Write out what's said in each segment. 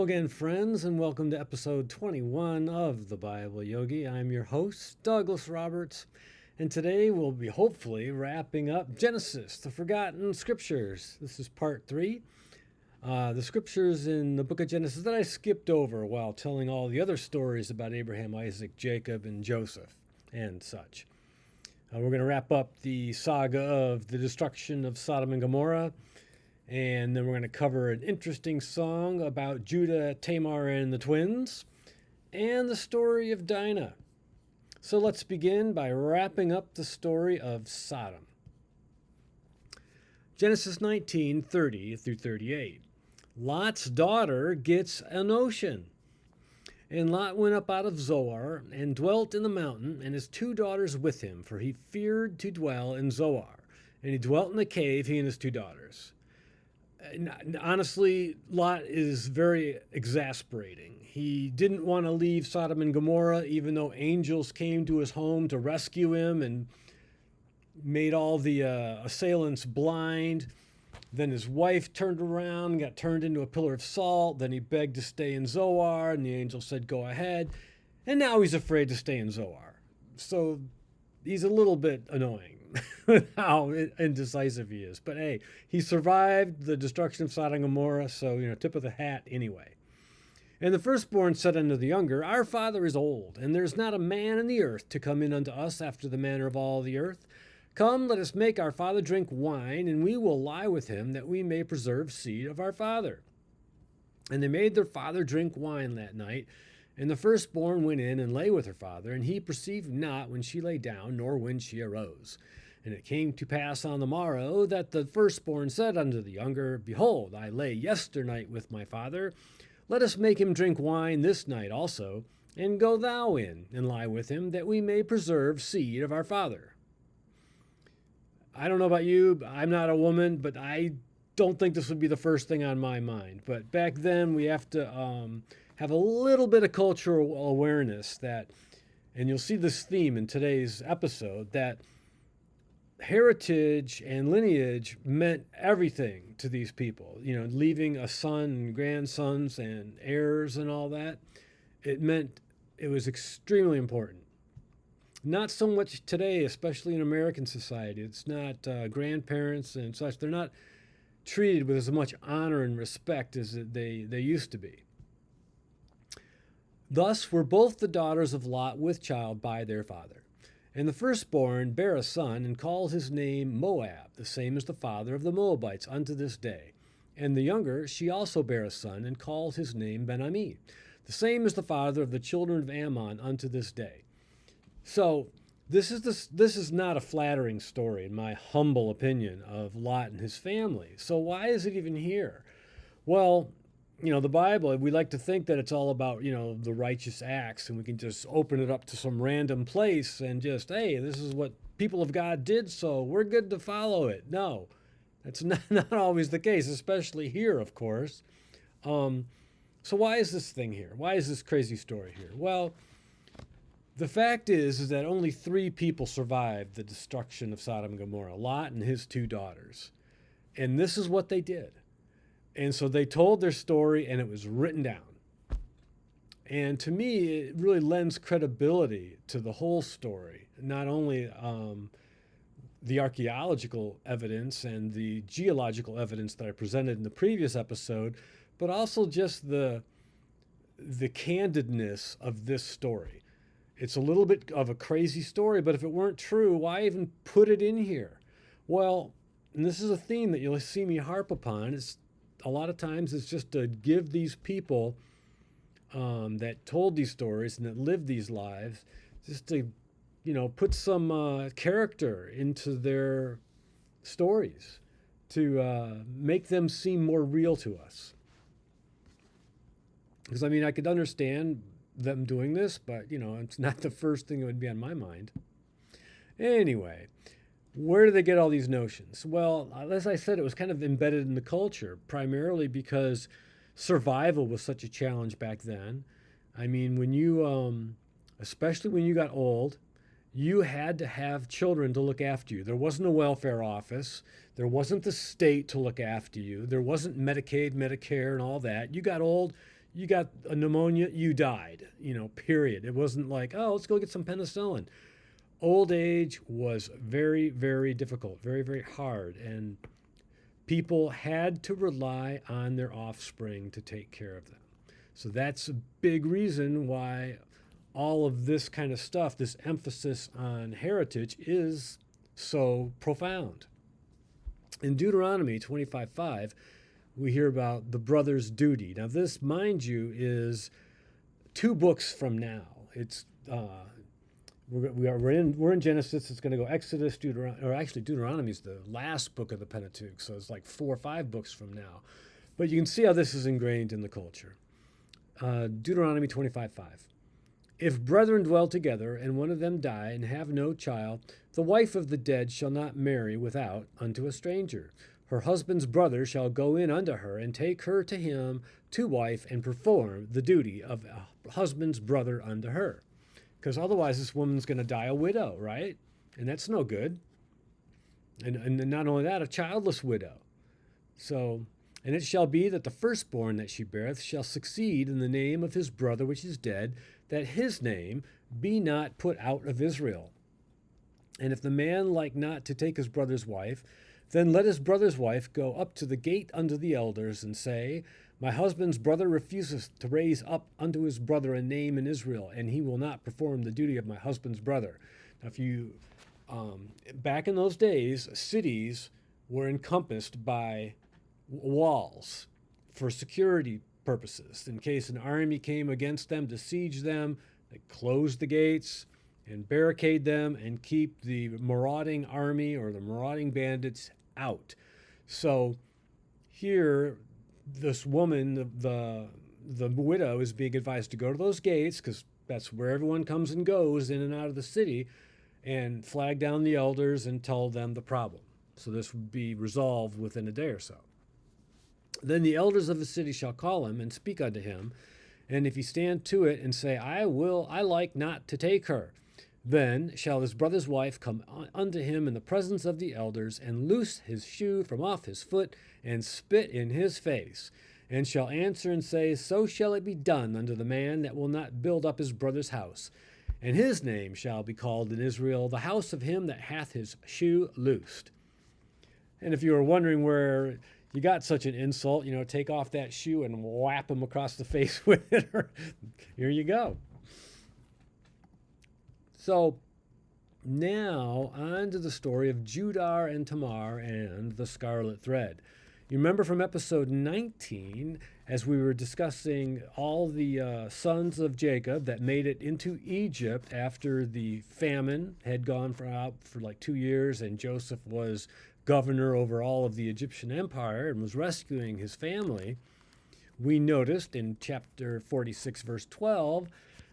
Hello again, friends, and welcome to episode 21 of The Bible Yogi. I'm your host, Douglas Roberts, and today we'll be hopefully wrapping up Genesis, the Forgotten Scriptures. This is part 3. The scriptures in the book of Genesis that I skipped over while telling all the other stories about Abraham, Isaac, Jacob, and Joseph, and such. We're going to wrap up the saga of the destruction of Sodom and Gomorrah. And then we're going to cover an interesting song about Judah, Tamar, and the twins, and the story of Dinah. So let's begin by wrapping up the story of Sodom. Genesis 19:30 through 38. Lot's daughter gets a notion. And Lot went up out of Zoar and dwelt in the mountain, and his 2 daughters with him, for he feared to dwell in Zoar. And he dwelt in the cave, he and his 2 daughters. Honestly, Lot is very exasperating. He didn't want to leave Sodom and Gomorrah, even though angels came to his home to rescue him and made all the assailants blind. Then his wife turned around and got turned into a pillar of salt. Then he begged to stay in Zoar, and the angel said, go ahead. And now he's afraid to stay in Zoar. So he's a little bit annoying. How indecisive he is. But hey, he survived the destruction of Sodom and Gomorrah, so, tip of the hat anyway. And the firstborn said unto the younger, Our father is old, and there is not a man in the earth to come in unto us after the manner of all the earth. Come, let us make our father drink wine, and we will lie with him, that we may preserve seed of our father. And they made their father drink wine that night. And the firstborn went in and lay with her father, and he perceived not when she lay down, nor when she arose. And it came to pass on the morrow that the firstborn said unto the younger, Behold, I lay yesternight with my father. Let us make him drink wine this night also, and go thou in and lie with him, that we may preserve seed of our father. I don't know about you, I'm not a woman, but I don't think this would be the first thing on my mind. But back then, we have to have a little bit of cultural awareness that, and you'll see this theme in today's episode, that heritage and lineage meant everything to these people. Leaving a son and grandsons and heirs and all that, it was extremely important. Not so much today, especially in American society. It's not grandparents and such. They're not treated with as much honor and respect as they used to be. Thus were both the daughters of Lot with child by their father. And the firstborn bare a son, and called his name Moab, the same as the father of the Moabites unto this day. And the younger, she also bare a son, and called his name Ben-Ammi, the same as the father of the children of Ammon unto this day. So this is not a flattering story, in my humble opinion, of Lot and his family. So why is it even here? Well, the Bible, we like to think that it's all about, the righteous acts, and we can just open it up to some random place and just, hey, this is what people of God did, so we're good to follow it. No, that's not always the case, especially here, of course. So why is this thing here? Why is this crazy story here? Well, the fact is that only 3 people survived the destruction of Sodom and Gomorrah, Lot and his 2 daughters. And this is what they did. And so they told their story, and it was written down. And to me, it really lends credibility to the whole story, not only the archaeological evidence and the geological evidence that I presented in the previous episode, but also just the candidness of this story. It's a little bit of a crazy story, but if it weren't true, why even put it in here? Well, and this is a theme that you'll see me harp upon. A lot of times it's just to give these people that told these stories and that lived these lives, just to, put some character into their stories, to make them seem more real to us. Because, I could understand them doing this, but, it's not the first thing that would be on my mind. Anyway, where do they get all these notions? Well, as I said, it was kind of embedded in the culture, primarily because survival was such a challenge back then. When you, especially when you got old, you had to have children to look after you. There wasn't a welfare office. There wasn't the state to look after you. There wasn't Medicaid, Medicare, and all that. You got old, You got a pneumonia, you died, period. It wasn't like, oh, let's go get some penicillin. Old age was very, very difficult, very, very hard. And people had to rely on their offspring to take care of them. So that's a big reason why all of this kind of stuff, this emphasis on heritage, is so profound. In Deuteronomy 25:5, we hear about the brother's duty. Now, this, mind you, is 2 books from now. It's we're in Genesis. It's going to go Exodus, Deuteronomy, or actually Deuteronomy is the last book of the Pentateuch, so it's like 4 or 5 books from now. But you can see how this is ingrained in the culture. Deuteronomy 25:5. If brethren dwell together, and one of them die and have no child, the wife of the dead shall not marry without unto a stranger. Her husband's brother shall go in unto her, and take her to him to wife, and perform the duty of a husband's brother unto her. Because otherwise this woman's going to die a widow, right? And that's no good. And not only that, a childless widow. So, and it shall be that the firstborn that she beareth shall succeed in the name of his brother which is dead, that his name be not put out of Israel. And if the man like not to take his brother's wife, then let his brother's wife go up to the gate unto the elders, and say, my husband's brother refuseth to raise up unto his brother a name in Israel, and he will not perform the duty of my husband's brother. Now, if you, back in those days, cities were encompassed by walls for security purposes. In case an army came against them to siege them, they closed the gates and barricade them and keep the marauding army or the marauding bandits out. So here, this woman, the widow, is being advised to go to those gates, because that's where everyone comes and goes in and out of the city, and flag down the elders and tell them the problem. So this would be resolved within a day or so. Then the elders of the city shall call him and speak unto him, and if he stand to it and say, I like not to take her, then shall his brother's wife come unto him in the presence of the elders, and loose his shoe from off his foot, and spit in his face, and shall answer and say, so shall it be done unto the man that will not build up his brother's house. And his name shall be called in Israel, the house of him that hath his shoe loosed. And if you were wondering where you got such an insult, take off that shoe and whap him across the face with it. Here you go. So now on to the story of Judah and Tamar and the scarlet thread. You remember from episode 19, as we were discussing all the sons of Jacob that made it into Egypt after the famine had gone out for like 2 years, and Joseph was governor over all of the Egyptian empire and was rescuing his family. We noticed in chapter 46, verse 12,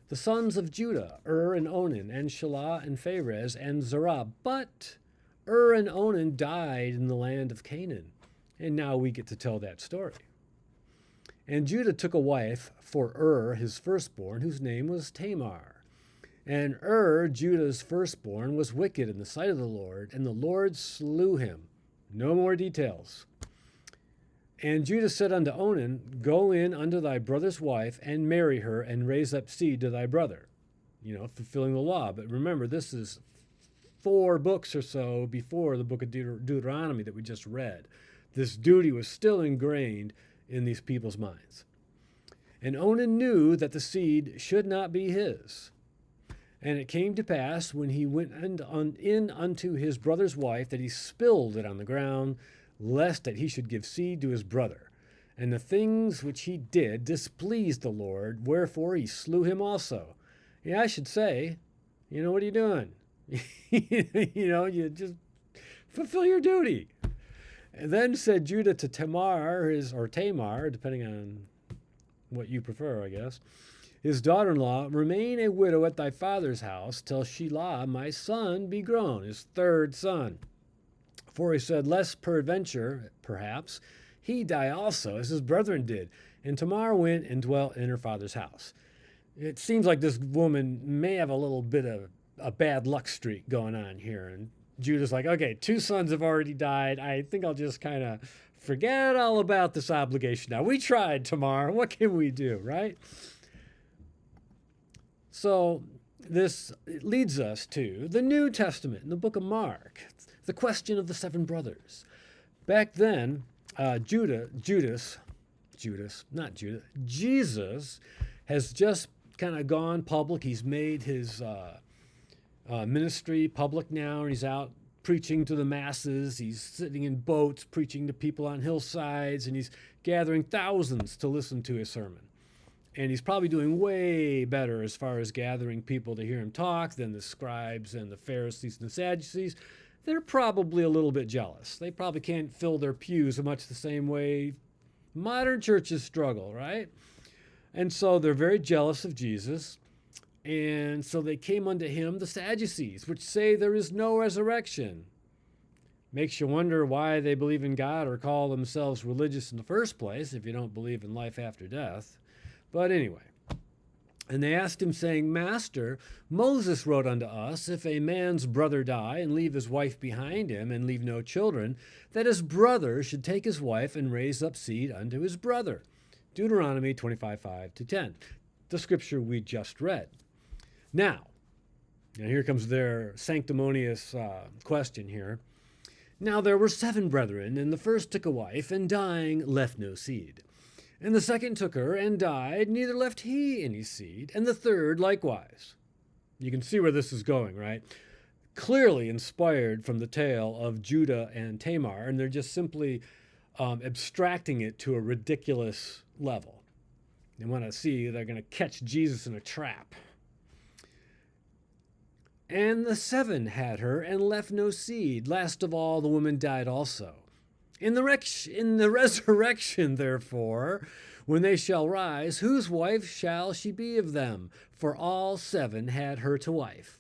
the sons of Judah, and Onan, and Shelah, and Pharez, and Zarah. But and Onan died in the land of Canaan. And now we get to tell that story. And Judah took a wife for his firstborn, whose name was Tamar. And Judah's firstborn, was wicked in the sight of the Lord, and the Lord slew him. No more details. And Judah said unto Onan, go in unto thy brother's wife, and marry her, and raise up seed to thy brother. Fulfilling the law. But remember, this is 4 books or so before the book of Deuteronomy that we just read. This duty was still ingrained in these people's minds. And Onan knew that the seed should not be his. And it came to pass, when he went in unto his brother's wife, that he spilled it on the ground, lest that he should give seed to his brother. And the things which he did displeased the Lord, wherefore he slew him also. Yeah, I should say, what are you doing? You just fulfill your duty. And then said Judah to Tamar, or Tamar, depending on what you prefer, I guess, his daughter-in-law, remain a widow at thy father's house till Shelah, my son, be grown, his 3rd son. For he said, lest peradventure, perhaps, he die also, as his brethren did. And Tamar went and dwelt in her father's house. It seems like this woman may have a little bit of a bad luck streak going on here. And Judah's like, okay, 2 sons have already died. I think I'll just kind of Forget all about this obligation now. We tried, Tamar. What can we do, right? So this leads us to the New Testament in the book of Mark, the question of the seven brothers. Back then, Jesus has just kind of gone public. He's made his ministry public now, and he's out preaching to the masses. He's sitting in boats, preaching to people on hillsides, and he's gathering thousands to listen to his sermon. And he's probably doing way better as far as gathering people to hear him talk than the scribes and the Pharisees and the Sadducees. They're probably a little bit jealous. They probably can't fill their pews much the same way modern churches struggle, right? And so they're very jealous of Jesus. And so they came unto him, the Sadducees, which say there is no resurrection. Makes you wonder why they believe in God or call themselves religious in the first place if you don't believe in life after death. But anyway, and they asked him, saying, Master, Moses wrote unto us, if a man's brother die and leave his wife behind him and leave no children, that his brother should take his wife and raise up seed unto his brother. Deuteronomy 25:5-10, the scripture we just read. Now here comes their sanctimonious question here. Now there were 7 brethren, and the first took a wife, and dying left no seed. And the second took her, and died, neither left he any seed. And the third likewise. You can see where this is going, right? Clearly inspired from the tale of Judah and Tamar, and they're just simply abstracting it to a ridiculous level. They want to see they're going to catch Jesus in a trap. And the 7 had her, and left no seed. Last of all, the woman died also. In the resurrection, therefore, when they shall rise, whose wife shall she be of them? For all 7 had her to wife.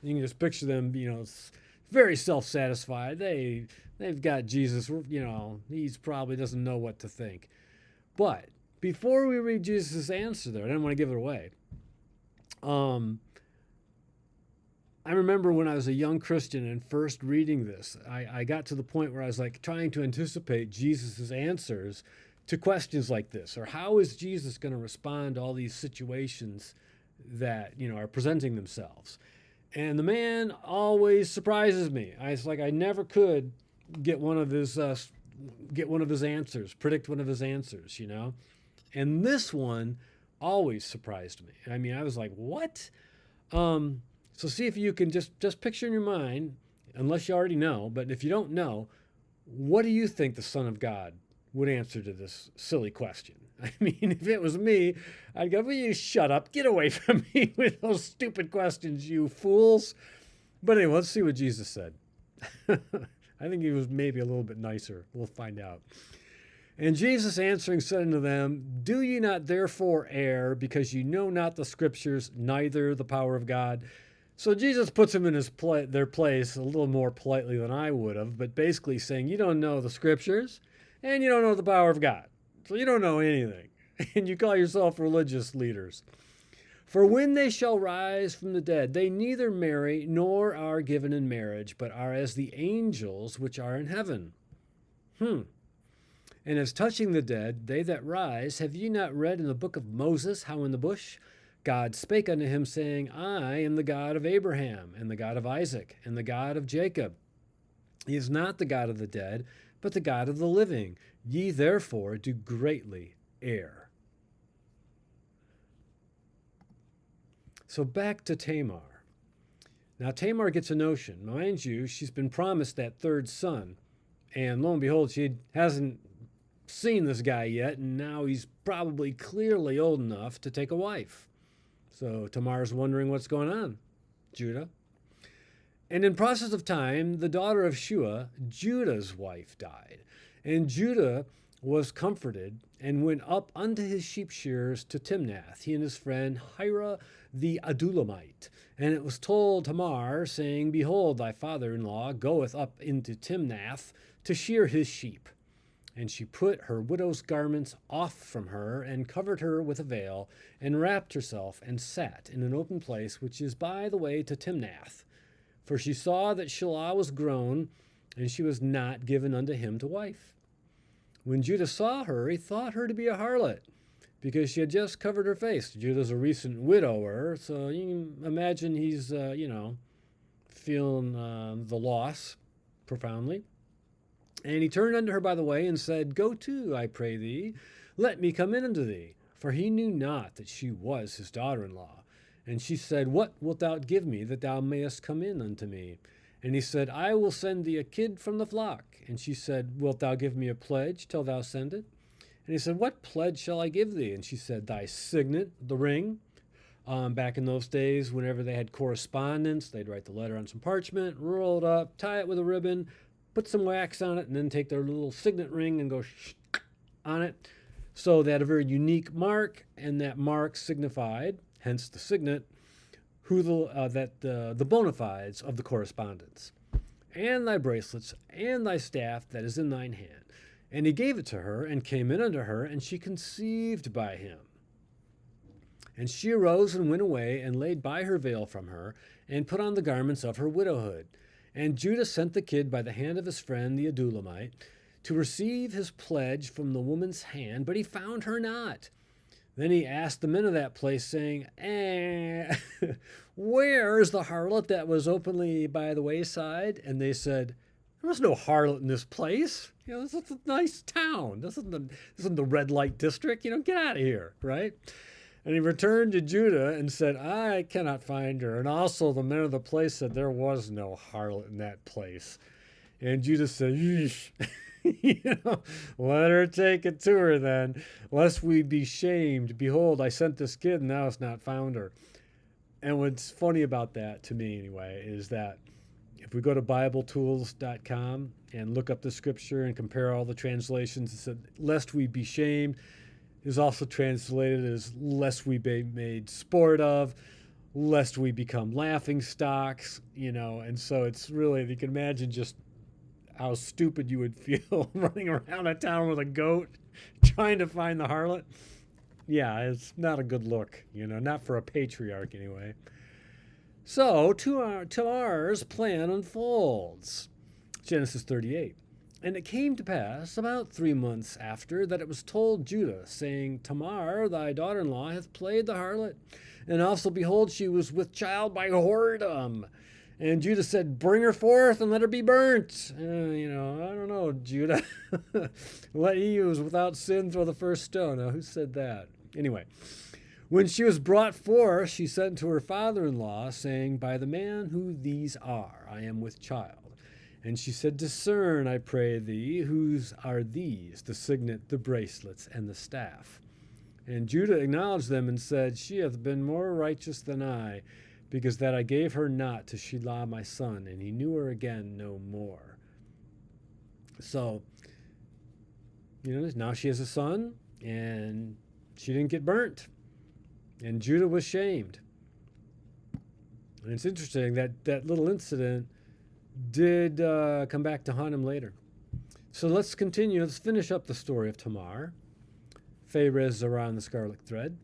You can just picture them, very self-satisfied. They've got Jesus, he's probably doesn't know what to think. But before we read Jesus' answer there, I don't want to give it away. I remember when I was a young Christian and first reading this, I got to the point where I was like trying to anticipate Jesus' answers to questions like this, or how is Jesus going to respond to all these situations that, are presenting themselves. And the man always surprises me. I never could get one of his answers, predict one of his answers, And this one always surprised me. I mean, I was like, what? So see if you can just picture in your mind, unless you already know, but if you don't know, what do you think the Son of God would answer to this silly question? I mean, if it was me, I'd go, will you shut up? Get away from me with those stupid questions, you fools. But anyway, let's see what Jesus said. I think he was maybe a little bit nicer. We'll find out. And Jesus answering said unto them, do ye not therefore err, because ye know not the scriptures, neither the power of God? So Jesus puts them in their place a little more politely than I would have, but basically saying, you don't know the scriptures, and you don't know the power of God. So you don't know anything, and you call yourself religious leaders. For when they shall rise from the dead, they neither marry nor are given in marriage, but are as the angels which are in heaven. And as touching the dead, they that rise, have ye not read in the book of Moses how in the bush God spake unto him, saying, I am the God of Abraham, and the God of Isaac, and the God of Jacob. He is not the God of the dead, but the God of the living. Ye therefore do greatly err. So back to Tamar. Now Tamar gets a notion. Mind you, she's been promised that third son, and lo and behold, she hasn't seen this guy yet, and now he's probably clearly old enough to take a wife. So Tamar's wondering what's going on, Judah. And in process of time, the daughter of Shua, Judah's wife, died. And Judah was comforted and went up unto his sheep shearers to Timnath, he and his friend Hira the Adullamite. And it was told Tamar, saying, behold, thy father-in-law goeth up into Timnath to shear his sheep. And she put her widow's garments off from her, and covered her with a veil, and wrapped herself, and sat in an open place which is by the way to Timnath. For she saw that Shelah was grown, and she was not given unto him to wife. When Judah saw her, he thought her to be a harlot, because she had just covered her face. Judah's a recent widower, so you can imagine he's, feeling the loss profoundly. And he turned unto her by the way and said, Go to, I pray thee, let me come in unto thee. For he knew not that she was his daughter-in-law. And she said, What wilt thou give me that thou mayest come in unto me? And he said, I will send thee a kid from the flock. And she said, Wilt thou give me a pledge till thou send it? And he said, What pledge shall I give thee? And she said, Thy signet, the ring. Back in those days, whenever they had correspondence, they'd write the letter on some parchment, roll it up, tie it with a ribbon, put some wax on it, and then take their little signet ring and go on it. So they had a very unique mark, and that mark signified, hence the signet, who the bona fides of the correspondence. And thy bracelets, and thy staff that is in thine hand. And he gave it to her, and came in unto her, and she conceived by him. And she arose and went away, and laid by her veil from her, and put on the garments of her widowhood. And Judah sent the kid by the hand of his friend the Adulamite, to receive his pledge from the woman's hand, but he found her not. Then he asked the men of that place, saying, Where is the harlot that was openly by the wayside? And they said, There was no harlot in this place. This is a nice town. This isn't the red light district. Get out of here, right? And he returned to Judah and said, I cannot find her. And also the men of the place said, There was no harlot in that place. And Judah said, Yeesh. Let her take it to her then, lest we be shamed. Behold, I sent this kid, and thou hast not found her. And what's funny about that, to me anyway, is that if we go to BibleTools.com and look up the scripture and compare all the translations, it said, lest we be shamed, is also translated as lest we be made sport of, lest we become laughing stocks, and so it's really, you can imagine just how stupid you would feel running around a town with a goat trying to find the harlot. Yeah, it's not a good look, not for a patriarch anyway. So Tamar's plan unfolds. Genesis 38. And it came to pass about 3 months after that it was told Judah, saying, Tamar, thy daughter-in-law, hath played the harlot, and also, behold, she was with child by whoredom. And Judah said, Bring her forth and let her be burnt. I don't know, Judah. Let he who is without sin throw the first stone. Now, who said that? Anyway, when she was brought forth, she sent to her father-in-law, saying, By the man who these are, I am with child. And she said, Discern, I pray thee, whose are these, the signet, the bracelets, and the staff. And Judah acknowledged them and said, She hath been more righteous than I, because that I gave her not to Shelah my son, and he knew her again no more. So, now she has a son, and she didn't get burnt. And Judah was shamed. And it's interesting that little incident did come back to haunt him later. So let's continue. Let's finish up the story of Tamar, Pharez, Zarah, and the Scarlet thread.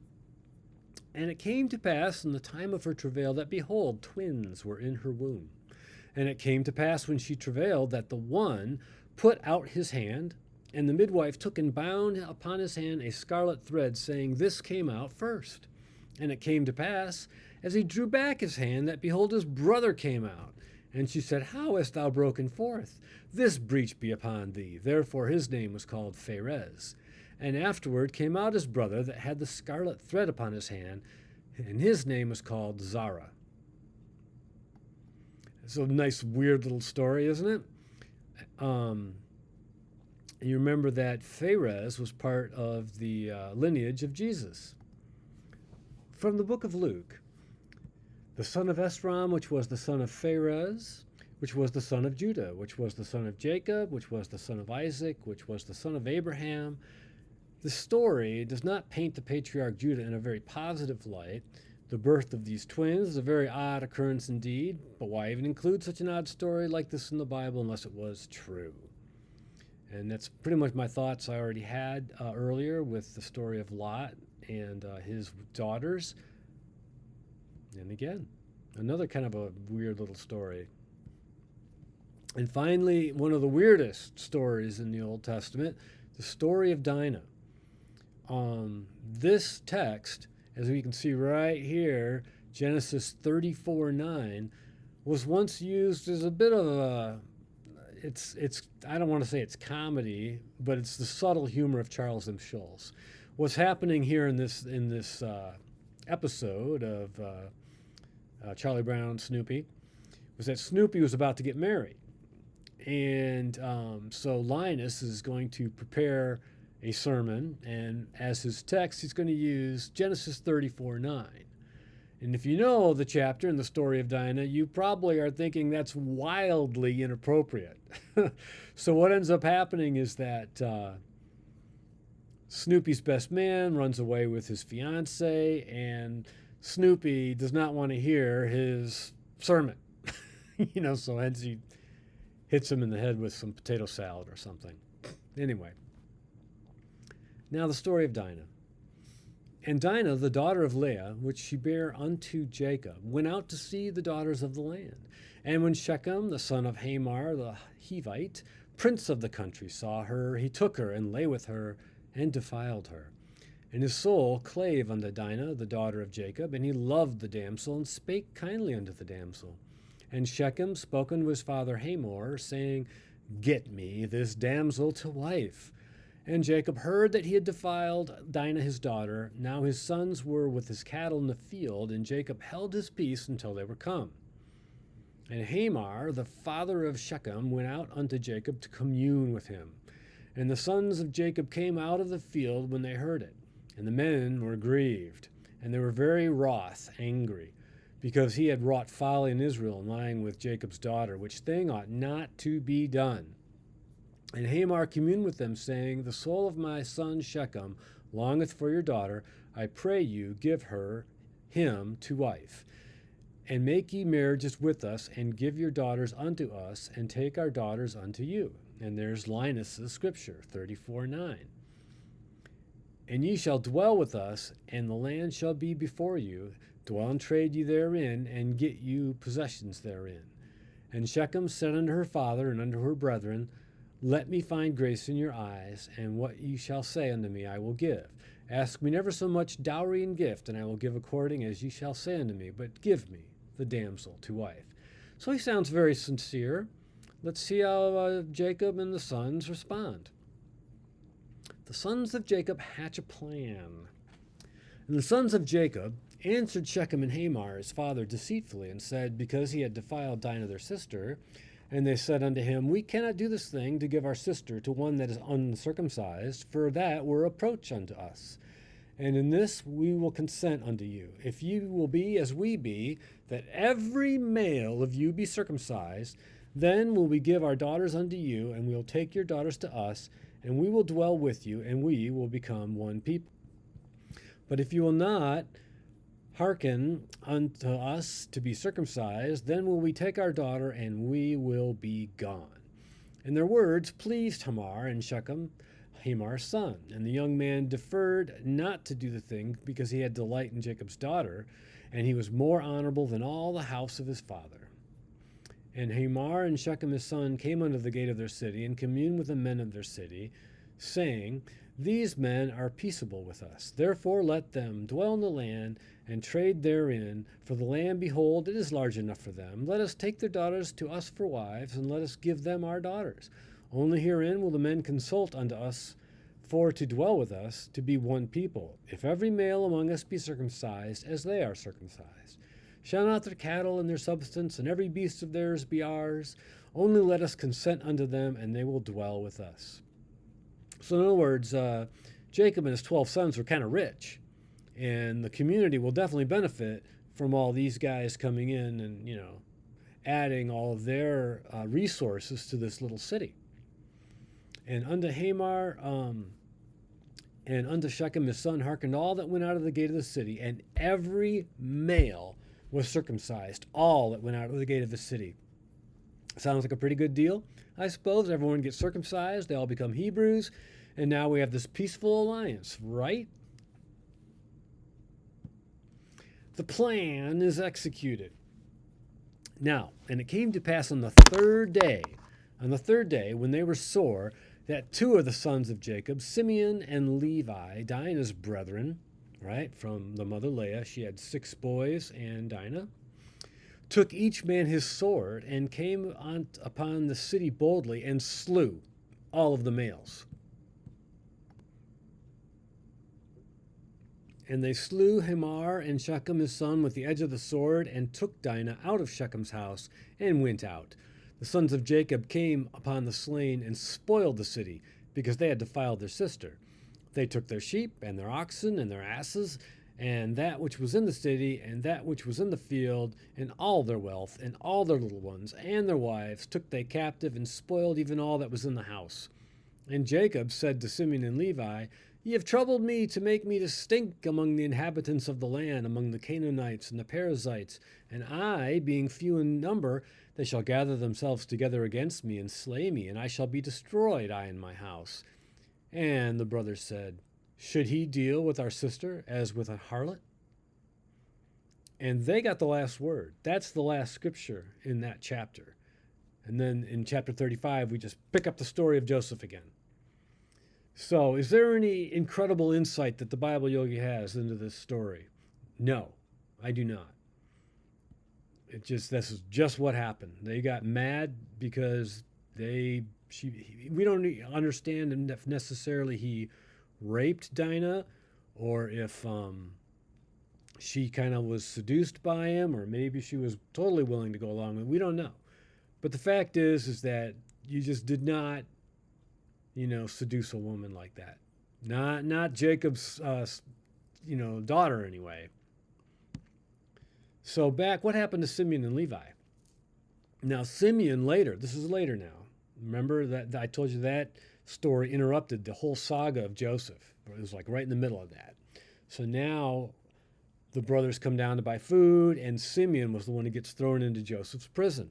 And it came to pass in the time of her travail that, behold, twins were in her womb. And it came to pass when she travailed that the one put out his hand, and the midwife took and bound upon his hand a scarlet thread, saying, This came out first. And it came to pass, as he drew back his hand, that, behold, his brother came out. And she said, How hast thou broken forth? This breach be upon thee. Therefore his name was called Pharez. And afterward came out his brother that had the scarlet thread upon his hand, and his name was called Zarah. It's a nice, weird little story, isn't it? You remember that Pharez was part of the lineage of Jesus. From the book of Luke, the son of Esrom, which was the son of Pharez, which was the son of Judah, which was the son of Jacob, which was the son of Isaac, which was the son of Abraham. The story does not paint the patriarch Judah in a very positive light. The birth of these twins is a very odd occurrence indeed, but why even include such an odd story like this in the Bible unless it was true? And that's pretty much my thoughts I already had earlier with the story of Lot and his daughters. And again, another kind of a weird little story. And finally, one of the weirdest stories in the Old Testament, the story of Dinah. This text, as we can see right here, Genesis 34:9, was once used as a bit of a, it's I don't want to say it's comedy, but it's the subtle humor of Charles M. Schulz. What's happening here in this episode of Charlie Brown Snoopy was that Snoopy was about to get married. And so Linus is going to prepare a sermon, and as his text, he's going to use Genesis 34:9. And if you know the chapter and the story of Dinah, you probably are thinking that's wildly inappropriate. So what ends up happening is that Snoopy's best man runs away with his fiancée, and Snoopy does not want to hear his sermon. So hence he hits him in the head with some potato salad or something. Anyway, now the story of Dinah. And Dinah, the daughter of Leah, which she bare unto Jacob, went out to see the daughters of the land. And when Shechem, the son of Hamor, the Hivite, prince of the country, saw her, he took her and lay with her and defiled her. And his soul clave unto Dinah, the daughter of Jacob, and he loved the damsel and spake kindly unto the damsel. And Shechem spoke unto his father Hamor, saying, Get me this damsel to wife. And Jacob heard that he had defiled Dinah his daughter. Now his sons were with his cattle in the field, and Jacob held his peace until they were come. And Hamor, the father of Shechem, went out unto Jacob to commune with him. And the sons of Jacob came out of the field when they heard it. And the men were grieved, and they were very wroth, angry, because he had wrought folly in Israel in lying with Jacob's daughter, which thing ought not to be done. And Hamor communed with them, saying, The soul of my son Shechem longeth for your daughter. I pray you, give him to wife. And make ye marriages with us, and give your daughters unto us, and take our daughters unto you. And there's Linus' scripture, 34:9. And ye shall dwell with us, and the land shall be before you. Dwell and trade ye therein, and get you possessions therein. And Shechem said unto her father and unto her brethren, Let me find grace in your eyes, and what ye shall say unto me I will give. Ask me never so much dowry and gift, and I will give according as ye shall say unto me, but give me the damsel to wife. So he sounds very sincere. Let's see how Jacob and the sons respond. The sons of Jacob hatch a plan. And the sons of Jacob answered Shechem and Hamor his father deceitfully, and said, because he had defiled Dinah their sister, and they said unto him, We cannot do this thing to give our sister to one that is uncircumcised, for that were reproach unto us. And in this we will consent unto you, if you will be as we be, that every male of you be circumcised, then will we give our daughters unto you, and we will take your daughters to us, and we will dwell with you, and we will become one people. But if you will not hearken unto us to be circumcised, then will we take our daughter, and we will be gone. And their words pleased Hamor and Shechem, Hamor's son. And the young man deferred not to do the thing, because he had delight in Jacob's daughter, and he was more honorable than all the house of his father. And Hamor and Shechem his son came unto the gate of their city, and communed with the men of their city, saying, These men are peaceable with us. Therefore let them dwell in the land, and trade therein. For the land, behold, it is large enough for them. Let us take their daughters to us for wives, and let us give them our daughters. Only herein will the men consult unto us, for to dwell with us, to be one people. If every male among us be circumcised, as they are circumcised. Shall not their cattle and their substance, and every beast of theirs be ours? Only let us consent unto them, and they will dwell with us. So in other words, Jacob and his 12 sons were kind of rich, and the community will definitely benefit from all these guys coming in and, adding all of their resources to this little city. And unto Hamor and unto Shechem his son hearkened all that went out of the gate of the city, and every male was circumcised, all that went out of the gate of the city. Sounds like a pretty good deal, I suppose. Everyone gets circumcised, they all become Hebrews, and now we have this peaceful alliance, right? The plan is executed. Now, and it came to pass on the third day On the third day, when they were sore, that two of the sons of Jacob, Simeon and Levi, Dinah's brethren, right, from the mother Leah, she had 6 boys, and Dinah, took each man his sword and came upon the city boldly and slew all of the males. And they slew Hamor and Shechem his son with the edge of the sword, and took Dinah out of Shechem's house, and went out. The sons of Jacob came upon the slain and spoiled the city, because they had defiled their sister. They took their sheep and their oxen and their asses, and that which was in the city, and that which was in the field, and all their wealth, and all their little ones, and their wives took they captive, and spoiled even all that was in the house. And Jacob said to Simeon and Levi, Ye have troubled me to make me to stink among the inhabitants of the land, among the Canaanites and the Perizzites, and I, being few in number, they shall gather themselves together against me, and slay me, and I shall be destroyed, I and my house. And the brothers said, Should he deal with our sister as with a harlot? And they got the last word. That's the last scripture in that chapter. And then in chapter 35, we just pick up the story of Joseph again. So, is there any incredible insight that the Bible Yogi has into this story? No, I do not. This is just what happened. They got mad because we don't understand if necessarily he raped Dinah, or if she kind of was seduced by him, or maybe she was totally willing to go along with it. We don't know. But the fact is that you just did not, seduce a woman like that. Not Jacob's, daughter anyway. So what happened to Simeon and Levi? Now Simeon later, this is later now. Remember that I told you that story interrupted the whole saga of Joseph. It was like right in the middle of that. So now the brothers come down to buy food, and Simeon was the one who gets thrown into Joseph's prison.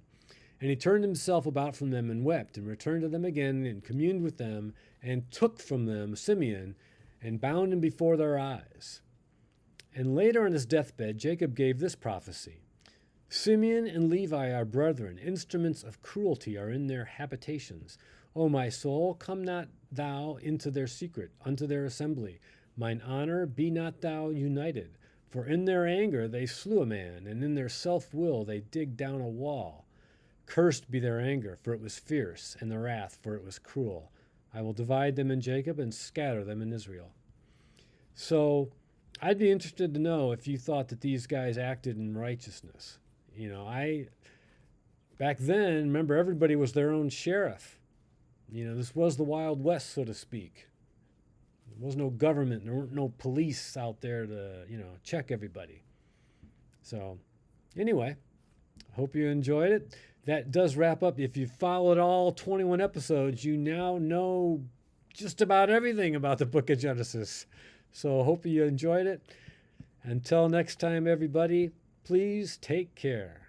And he turned himself about from them and wept, and returned to them again, and communed with them, and took from them Simeon, and bound him before their eyes. And later on his deathbed, Jacob gave this prophecy: Simeon and Levi are brethren, instruments of cruelty are in their habitations. O my soul, come not thou into their secret, unto their assembly. Mine honor, be not thou united. For in their anger they slew a man, and in their self-will they digged down a wall. Cursed be their anger, for it was fierce, and their wrath, for it was cruel. I will divide them in Jacob and scatter them in Israel. So I'd be interested to know if you thought that these guys acted in righteousness. Back then, remember, everybody was their own sheriff. This was the Wild West, so to speak. There was no government. There weren't no police out there to, check everybody. So anyway, hope you enjoyed it. That does wrap up. If you followed all 21 episodes, you now know just about everything about the book of Genesis. So hope you enjoyed it. Until next time, everybody, please take care.